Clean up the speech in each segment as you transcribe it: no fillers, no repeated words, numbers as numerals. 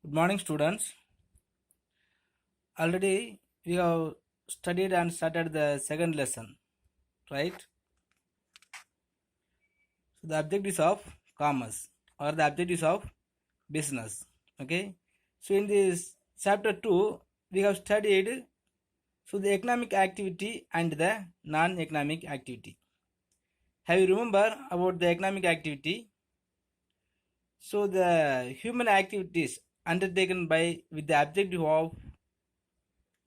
Good morning, students. Already we have studied and started the second lesson, right? So the objectives of commerce or the objectives of business. Okay. So in this chapter 2, we have studied the economic activity and the non-economic activity. Have you remember about the economic activity? So the human activities undertaken by with the objective of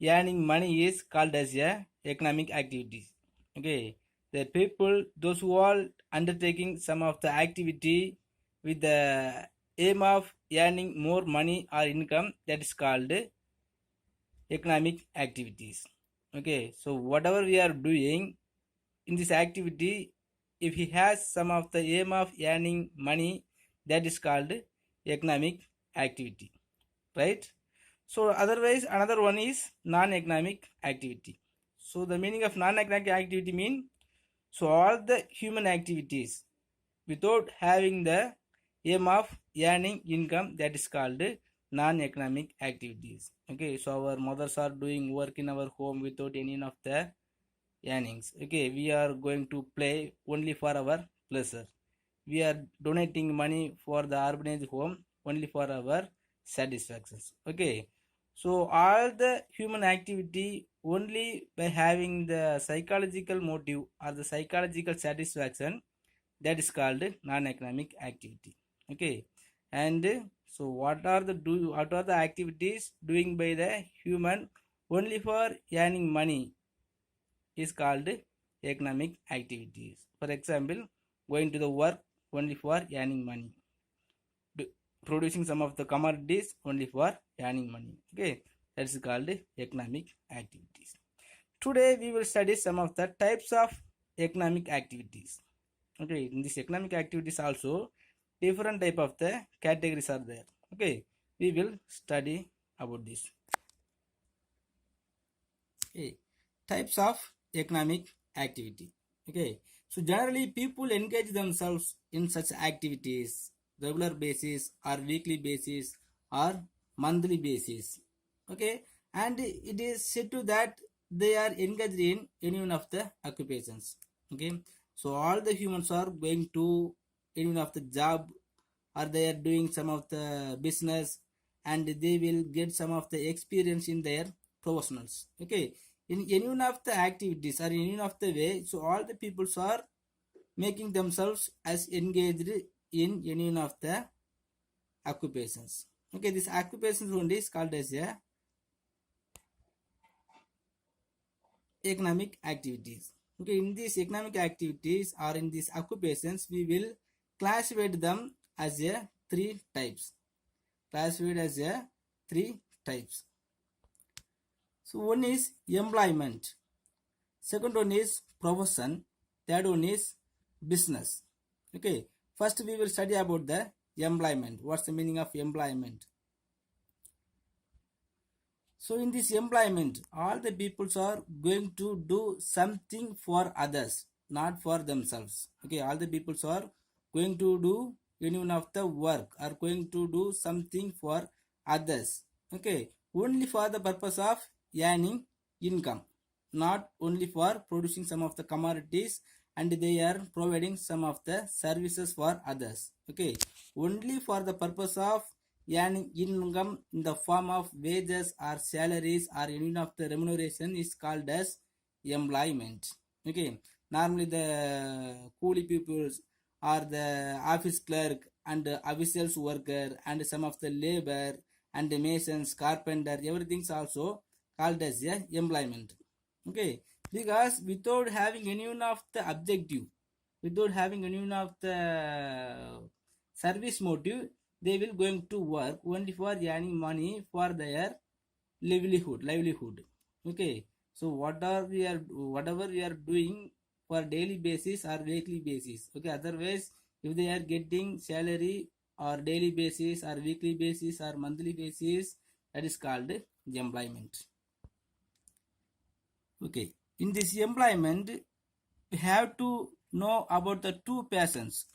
earning money is called as a economic activities. Okay, the people, those who are undertaking some of the activity with the aim of earning more money or income, that is called economic activities. Okay, so whatever we are doing in this activity, if he has some of the aim of earning money, that is called economic activity, right? So otherwise another one is non-economic activity. So the meaning of non-economic activity mean so all the human activities without having the aim of earning income, that is called non-economic activities. Okay, so our mothers are doing work in our home without any of the earnings. Okay, we are going to play only for our pleasure. We are donating money for the orphanage home only for our satisfactions. Okay, so all the human activity only by having the psychological motive or the psychological satisfaction, that is called non-economic activity. Okay, and so what are the activities doing by the human only for earning money is called economic activities. For example, going to the work only for earning money, producing some of the commodities only for earning money. Okay, that's called economic activities. Today we will study some of the types of economic activities. Okay, in this economic activities also different type of the categories are there. Okay, we will study about this. Okay, types of economic activity. Okay, so generally people engage themselves in such activities regular basis or weekly basis or monthly basis. Okay, and it is said to that they are engaged in any one of the occupations. Okay, so all the humans are going to any one of the job or they are doing some of the business and they will get some of the experience in their professionals. Okay, in any one of the activities or in any one of the way, so all the peoples are making themselves as engaged in any one of the occupations. Okay, this occupations only is called as a economic activities. Okay, in these economic activities or in these occupations, we will classify them as a three types. Classified as a three types. So one is employment, second one is profession, third one is business. Okay, first we will study about the employment. What's the meaning of employment? So in this employment, all the peoples are going to do something for others, not for themselves. Okay, all the peoples are going to do any one of the work, are going to do something for others. Okay, only for the purpose of earning income, not only for producing some of the commodities, and they are providing some of the services for others. Okay, only for the purpose of earning income in the form of wages or salaries or any of the remuneration is called as employment. Okay, normally the coolie people or the office clerk and officials worker and some of the labor and the masons, carpenter, everything's also called as a employment. Okay, because without having any one of the objective, without having any one of the service motive, they will going to work only for earning money for their livelihood. Okay, so whatever we are doing for daily basis or weekly basis. Okay, otherwise if they are getting salary or daily basis or weekly basis or monthly basis, that is called employment. Okay, in this employment we have to know about the two persons,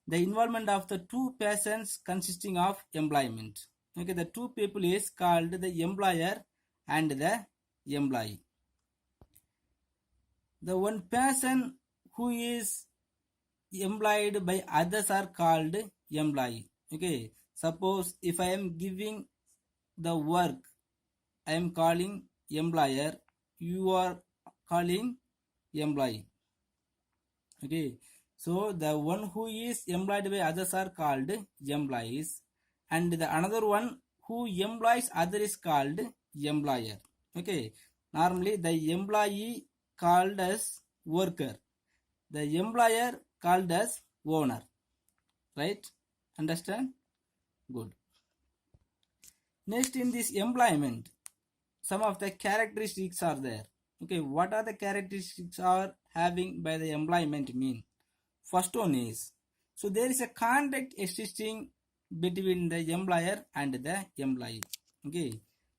the involvement of the two persons consisting of employment. Okay, the two people is called the employer and the employee. The one person who is employed by others are called employee. Okay, suppose if I am giving the work, I am calling employer, you are calling employee. Okay, so the one who is employed by others are called employees, and the another one who employs other is called employer. Okay, normally the employee called as worker, the employer called as owner, right? Understand? Good. Next, in this employment, some of the characteristics are there. Okay, what are the characteristics are having by the employment mean? First one is, so there is a contract existing between the employer and the employee. Okay,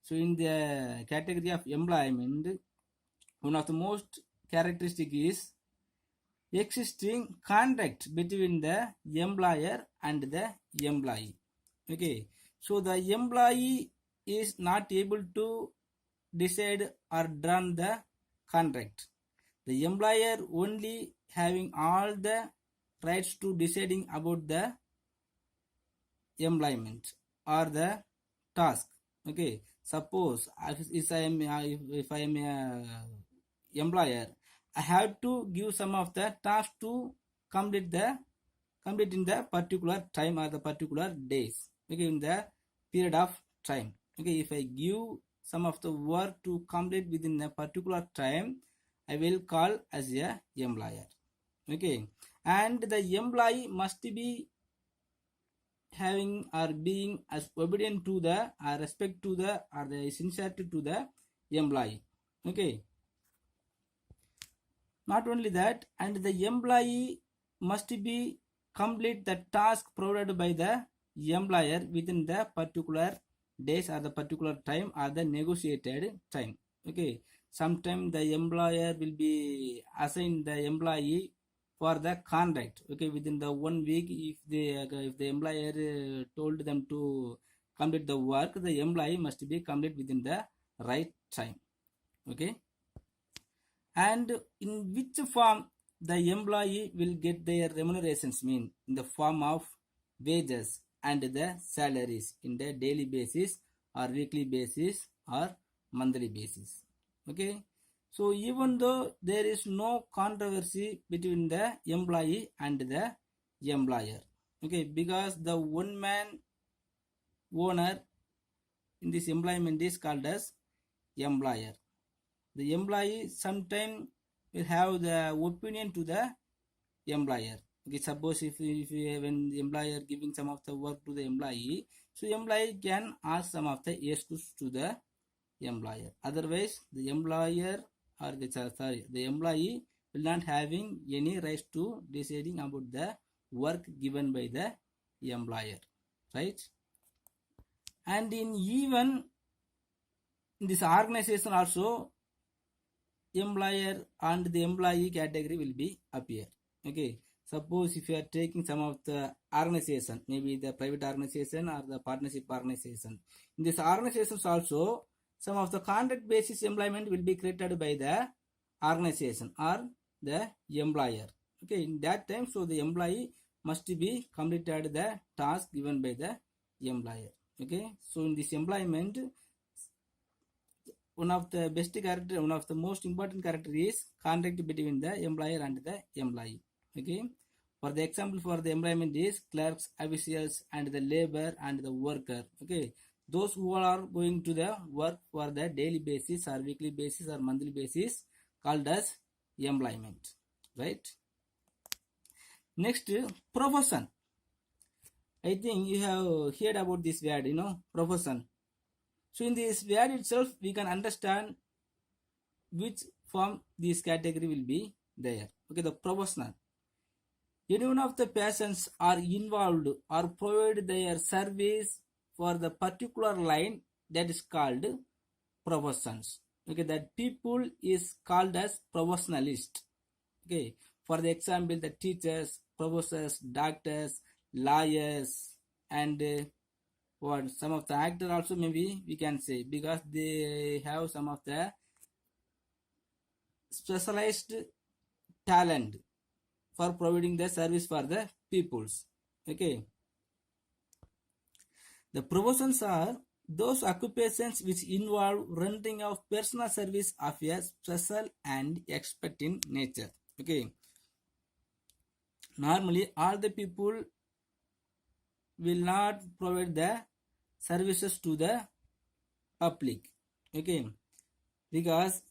so in the category of employment, one of the most characteristic is existing contract between the employer and the employee. Okay, so the employee is not able to decide or draw the contract. The employer only having all the rights to deciding about the employment or the task. Okay, suppose if I am a employer, I have to give some of the tasks to complete in the particular time or the particular days. Okay, in the period of time. Okay, if I give some of the work to complete within a particular time, I will call as a employer. Okay, and the employee must be having or being as obedient to the or respect to the or the sincerity to the employee. Okay, not only that, and the employee must be complete the task provided by the employer within the particular days or the particular time or the negotiated time. Okay, sometimes the employer will be assign the employee for the contract. Okay, within the 1 week, if the employer told them to complete the work, the employee must be complete within the right time. Okay, and in which form the employee will get their remunerations mean in the form of wages and the salaries in the daily basis or weekly basis or monthly basis. Okay, so even though there is no controversy between the employee and the employer, okay, because the one man owner in this employment is called as employer. The employee sometimes will have the opinion to the employer. Okay, suppose if when the employer giving some of the work to the employee, so employee can ask some of the excuse to the employer. Otherwise, the employer or the employee will not having any rights to deciding about the work given by the employer, right? And in even in this organization also, employer and the employee category will be appear. Okay, suppose if you are taking some of the organization, maybe the private organization or the partnership organization, in this organizations also some of the contract basis employment will be created by the organization or the employer. Okay, in that time, so the employee must be completed the task given by the employer. Okay, so in this employment, one of the best character, one of the most important character is contract between the employer and the employee. Okay, for the example for the employment is clerks, officials, and the labor and the worker. Okay, those who are going to the work for the daily basis or weekly basis or monthly basis called as employment, right? Next, profession. I think you have heard about this word, profession. So in this word itself, we can understand which form this category will be there. Okay, the professional. Any one of the persons are involved or provide their service for the particular line that is called professions. Okay, that people is called as professionalist. Okay, for the example, the teachers, professors, doctors, lawyers, and what some of the actor also maybe we can say, because they have some of the specialized talent for providing the service for the peoples. Okay, the professions are those occupations which involve rendering of personal service of a special and expert in nature. Okay, normally all the people will not provide the services to the public. Okay, because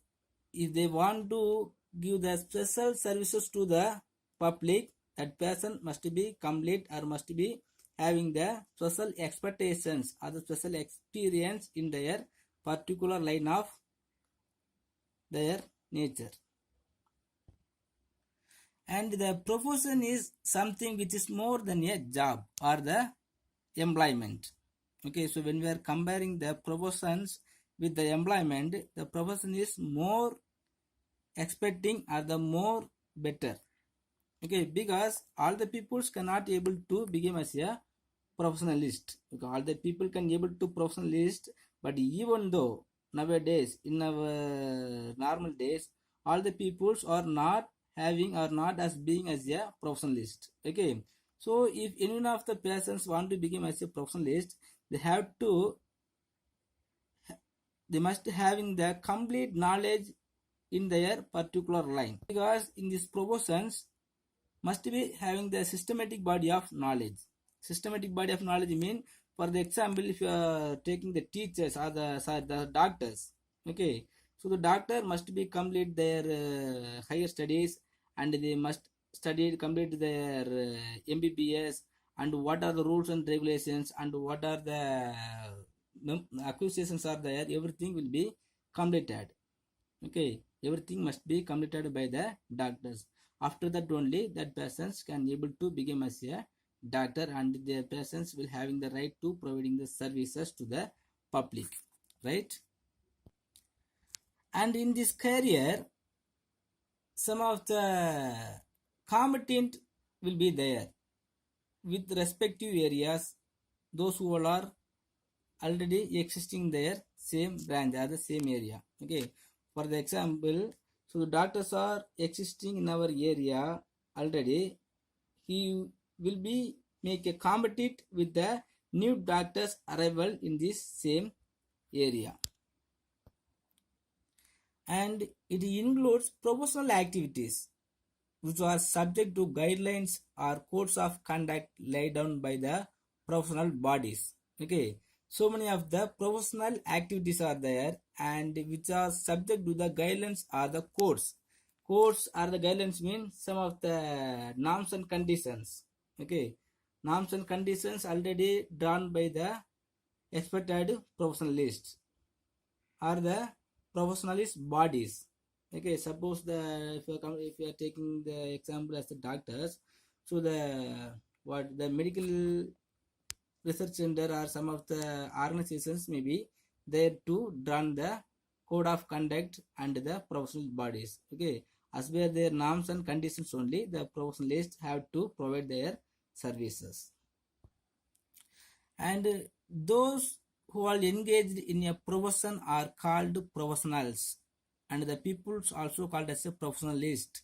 if they want to give the special services to the public, that person must be complete or must be having the special expectations or the special experience in their particular line of their nature. And the profession is something which is more than a job or the employment. Okay, so when we are comparing the professions with the employment, the profession is more expecting or the more better. Okay, because all the peoples cannot able to become as a professionalist. Okay, all the people can able to professionalist, but even though nowadays in our normal days, all the peoples are not having or not as being as a professionalist. Okay, so if any one of the persons want to become as a professionalist, they must having the complete knowledge in their particular line, because in these professions must be having the systematic body of knowledge. Systematic body of knowledge mean, for the example, if you are taking the teachers or the doctors. Okay, so the doctor must be complete their higher studies, and they must study complete their MBBS, and what are the rules and regulations, and what are the accusations are there, everything will be completed. Okay, everything must be completed by the doctors. After that only that persons can able to become as a doctor, and the persons will having the right to providing the services to the public, right? And in this career, some of the competent will be there with respective areas, those who all are already existing their same branch or the same area. Okay, for the example, so the doctors are existing in our area already, he will be make a compete with the new doctors arrival in this same area. And it includes professional activities which are subject to guidelines or codes of conduct laid down by the professional bodies. Okay, so many of the professional activities are there, and which are subject to the guidelines or the codes. Codes or the guidelines mean some of the norms and conditions. Okay, norms and conditions already drawn by the expected professionalists or the professionalist bodies. Okay, suppose if you are taking the example as the doctors, so the medical research center or some of the organizations may be there to run the code of conduct and the professional bodies. Okay, as per their norms and conditions only, the professionalists have to provide their services. And those who are engaged in a profession are called professionals, and the peoples also called as a professionalist,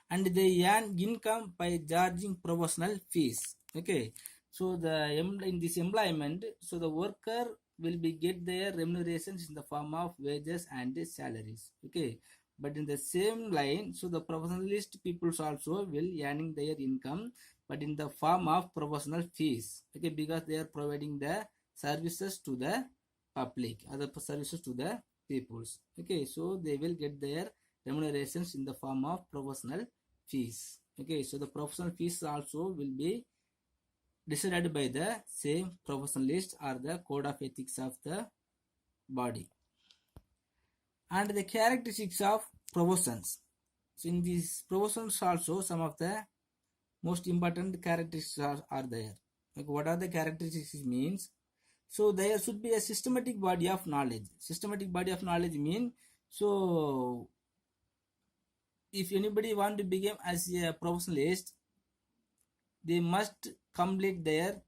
and they earn income by charging professional fees. Okay, so in this employment, so the worker will be get their remunerations in the form of wages and salaries. Okay, but in the same line, so the professionalist peoples also will earning their income, but in the form of professional fees. Okay, because they are providing the services to the public, other services to the peoples. Okay, so they will get their remunerations in the form of professional fees. Okay, so the professional fees also will be decided by the same professionalist or the code of ethics of the body. And the characteristics of professions. So in these professions also, some of the most important characteristics are there. Like what are the characteristics means? So there should be a systematic body of knowledge. Systematic body of knowledge mean, so if anybody want to become as a professionalist, they must complete their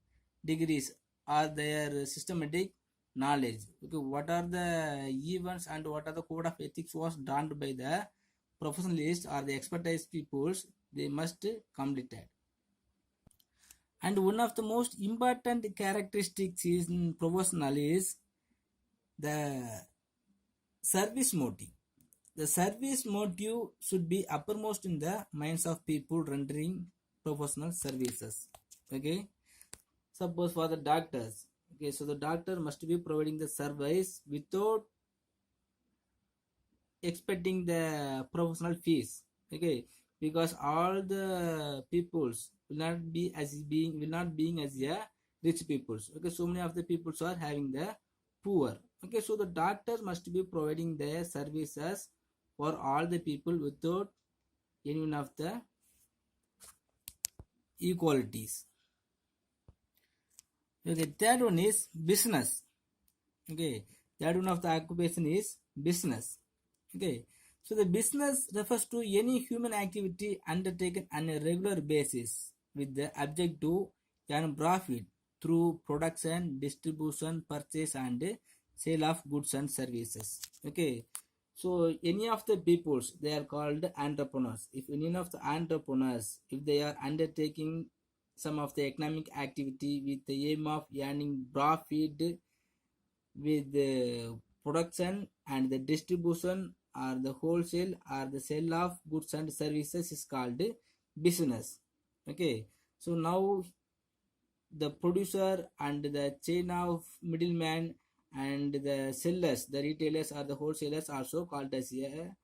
degrees are their systematic knowledge. Okay, what are the events and what are the code of ethics was done by the professionalists or the expertise peoples, they must complete it. And one of the most important characteristics in professional is the service motive. The service motive should be uppermost in the minds of people rendering professional services. Okay, suppose for the doctors. Okay, so the doctor must be providing the service without expecting the professional fees. Okay, because all the peoples will not being as a rich peoples. Okay, so many of the peoples are having the poor. Okay, so the doctor must be providing their services for all the people without any one of the equalities. Okay, third one is business. Okay, third one of the occupation is business. Okay, so the business refers to any human activity undertaken on a regular basis with the object to earn profit through production, distribution, purchase, and sale of goods and services. Okay, so any of the peoples, they are called entrepreneurs. If any of the entrepreneurs, if they are undertaking some of the economic activity with the aim of earning profit with the production and the distribution or the wholesale or the sale of goods and services is called business. Okay, so now the producer and the chain of middleman and the sellers, the retailers or the wholesalers also called as a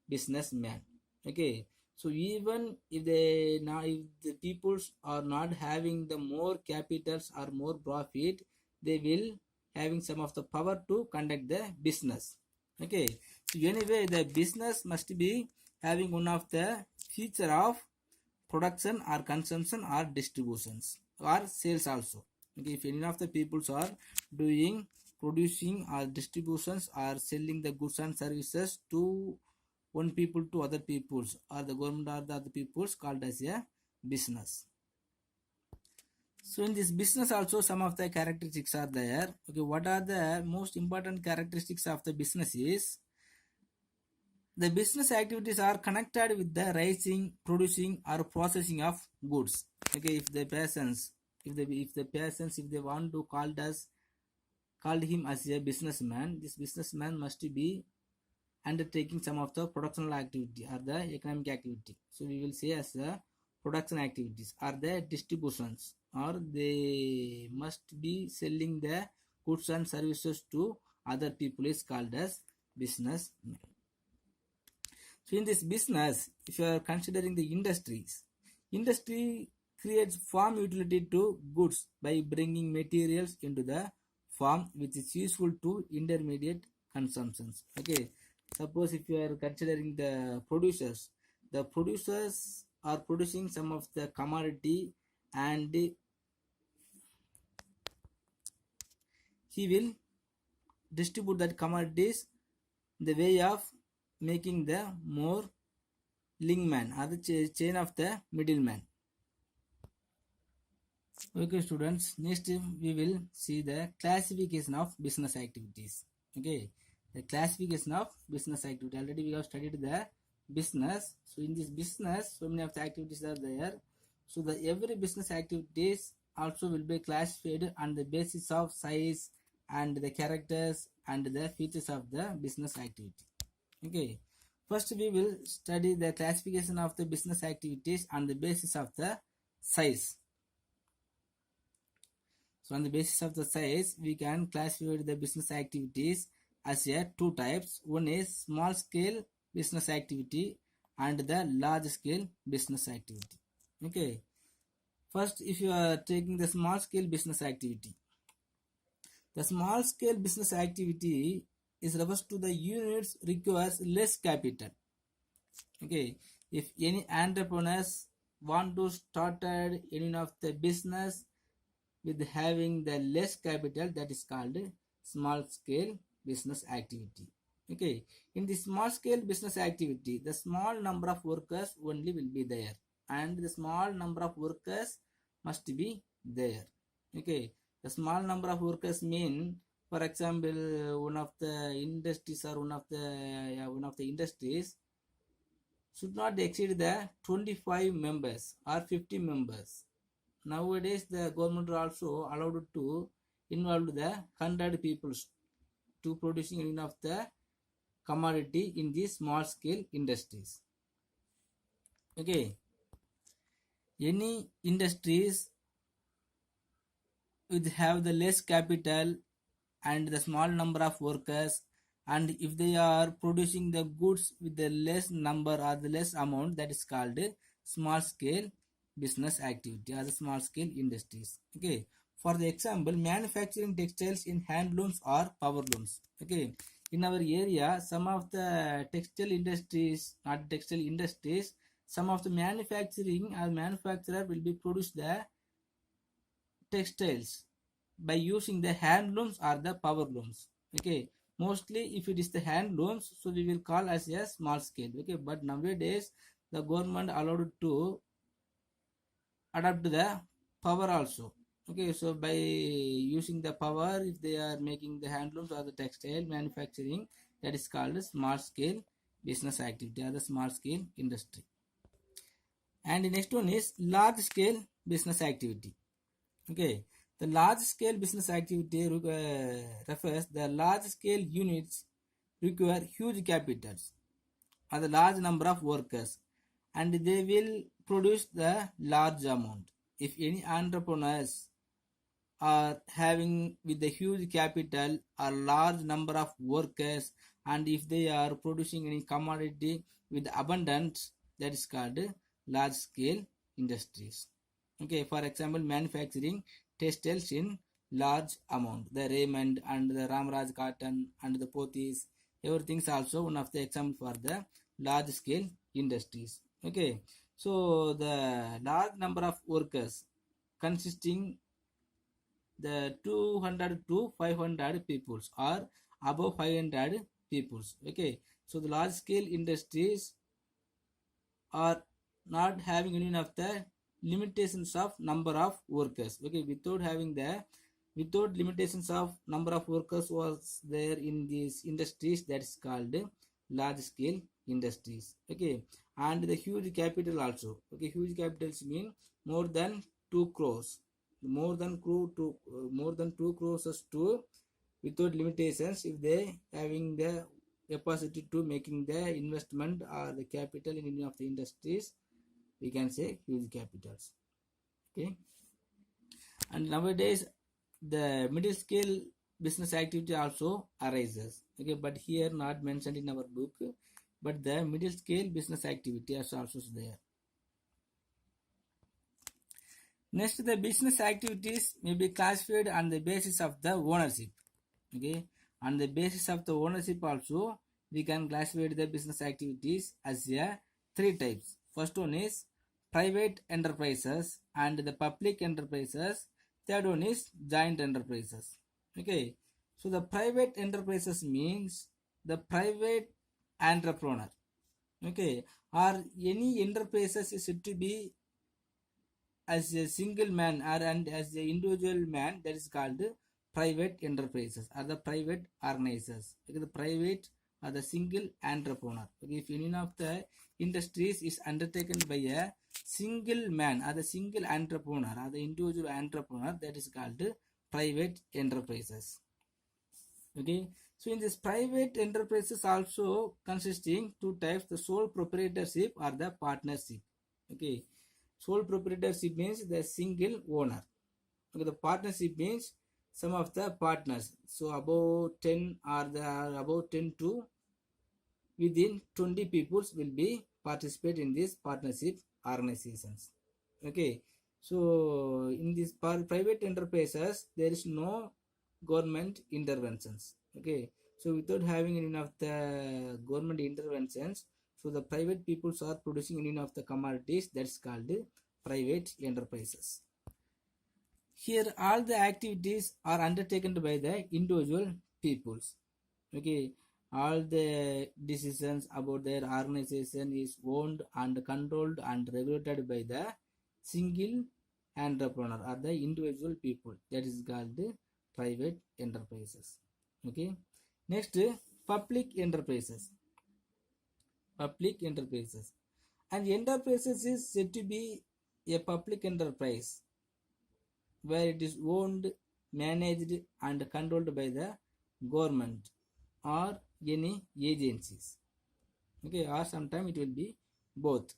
businessman. Okay, so even if if the peoples are not having the more capitals or more profit, they will having some of the power to conduct the business. Okay, so anyway the business must be having one of the feature of production or consumption or distributions or sales also. Okay, if any of the peoples are doing producing or distributions or selling the goods and services to one people to other peoples or the government or the other peoples called as a business. So in this business also some of the characteristics are there. Okay, what are the most important characteristics of the business is the business activities are connected with the raising, producing or processing of goods. Okay, if the persons if they want to called him as a businessman, this businessman must be undertaking some of the productional activity or the economic activity. So we will say as the production activities or the distributions, or they must be selling the goods and services to other people is called as businessman. So in this business, if you are considering the industries, industry creates farm utility to goods by bringing materials into the farm which is useful to intermediate consumptions. Okay, suppose if you are considering the producers are producing some of the commodity and he will distribute that commodities the way of making the more linkman or the chain of the middleman. Okay students, next we will see the classification of business activities. Okay, the classification of business activity. Already we have studied the business. So in this business, so many of the activities are there. So the every business activities also will be classified on the basis of size and the characters and the features of the business activity. Okay, first we will study the classification of the business activities on the basis of the size. So on the basis of the size, we can classify the business activities as two types. One is small scale business activity and the large scale business activity. Okay, first if you are taking the small scale business activity, the small scale business activity is refers to the units requires less capital. Okay, if any entrepreneurs want to start any of the business with having the less capital, that is called small scale business activity. Okay, in the small scale business activity, the small number of workers only will be there and the small number of workers must be there. Okay, The small number of workers mean, for example, one of the industries or one of the industries should not exceed the 25 members or 50 members. Nowadays, the government also allowed to involve the 100 people to producing enough the commodity in these small scale industries. Okay, any industries would have the less capital and the small number of workers, and if they are producing the goods with the less number or the less amount, that is called small scale business activity or the small scale industries. Okay, for the example, manufacturing textiles in handlooms or power looms. Okay, in our area, some of the textile industries, not textile industries, some of the manufacturing or manufacturer will be produced the textiles by using the handlooms or the power looms. Okay, mostly if it is the handlooms, so we will call as a small scale. Okay, but nowadays the government allowed to adapt the power also. Okay, so by using the power, if they are making the handlooms or the textile manufacturing, that is called small scale business activity or the small scale industry. And the next one is large scale business activity. Okay, the large scale business activity refers the large scale units require huge capitals or the large number of workers, and they will produce the large amount. If any entrepreneurs are having with the huge capital or large number of workers, and if they are producing any commodity with abundance, that is called large scale industries. Okay, for example, manufacturing textiles in large amount, the Raymond and the Ramraj cotton and the Pothys, everything is also one of the example for the large scale industries. Okay, so the large number of workers consisting the 200 to 500 peoples or above 500 peoples. Okay, so the large scale industries are not having any of the limitations of number of workers. Okay, without limitations of number of workers was there in these industries, that is called large scale industries. Okay, and the huge capital also. Okay, huge capitals mean more than 2 crores, more than 2 crores to without limitations, if they having the capacity to making the investment or the capital in any of the industries, we can say huge capitals. Okay, and nowadays the middle scale business activity also arises. Okay, but here not mentioned in our book, but the middle scale business activity is also there. Next, the business activities may be classified on the basis of the ownership. Okay, on the basis of the ownership also we can classify the business activities as a 3 types. First one is private enterprises and the public enterprises. Third one is joint enterprises. Okay, so the private enterprises means the private entrepreneur. Okay, or any enterprises is said to be as a single man or and as an individual man, that is called private enterprises or the private organizers. Okay, the private or the single entrepreneur. Okay, if any of the industries is undertaken by a single man or the single entrepreneur or the individual entrepreneur, that is called private enterprises. Okay, so in this private enterprises also consisting 2 types, the sole proprietorship or the partnership. Okay, sole proprietorship means the single owner. Okay, the partnership means some of the partners, so about 10 or the about 10 to within 20 people will be participate in these partnership organizations. Okay, so in these private enterprises there is no government interventions. Okay, so without having any of the government interventions, so the private peoples are producing any of the commodities, that's called private enterprises. Here all the activities are undertaken by the individual peoples. Okay, all the decisions about their organization is owned and controlled and regulated by the single entrepreneur or the individual people, that is called the private enterprises. Okay, next, public enterprises. Public enterprises, and enterprises is said to be a public enterprise where it is owned, managed and controlled by the government or any agencies. Okay, or sometimes it will be both.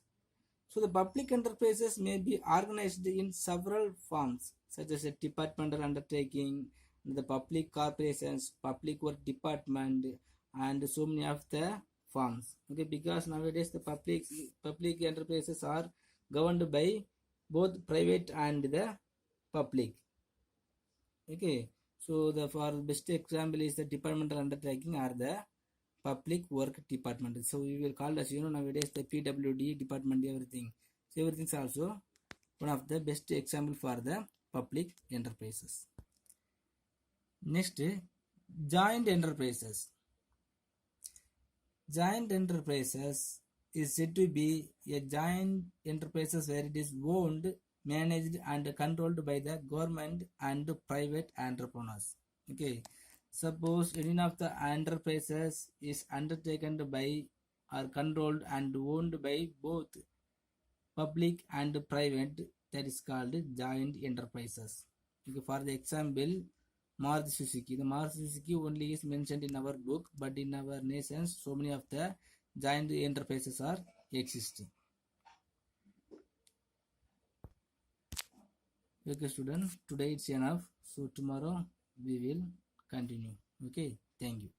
So the public enterprises may be organized in several forms, such as a departmental undertaking, the public corporations, public work department, and so many of the forms. Okay, because nowadays the public enterprises are governed by both private and the public. Okay, so the for best example is the departmental undertaking or the public work department. So we will call as nowadays the PWD department, everything. So everything is also one of the best example for the public enterprises. Next, joint enterprises. Joint enterprises is said to be a joint enterprises where it is owned, managed and controlled by the government and private entrepreneurs. Okay, suppose any of the enterprises is undertaken by or controlled and owned by both public and private, that is called joint enterprises. Okay, for the example, Maruti Suzuki. The Maruti Suzuki only is mentioned in our book, but in our nations, so many of the giant enterprises are existing. Okay, student, today it's enough. So tomorrow we will continue. Okay, thank you.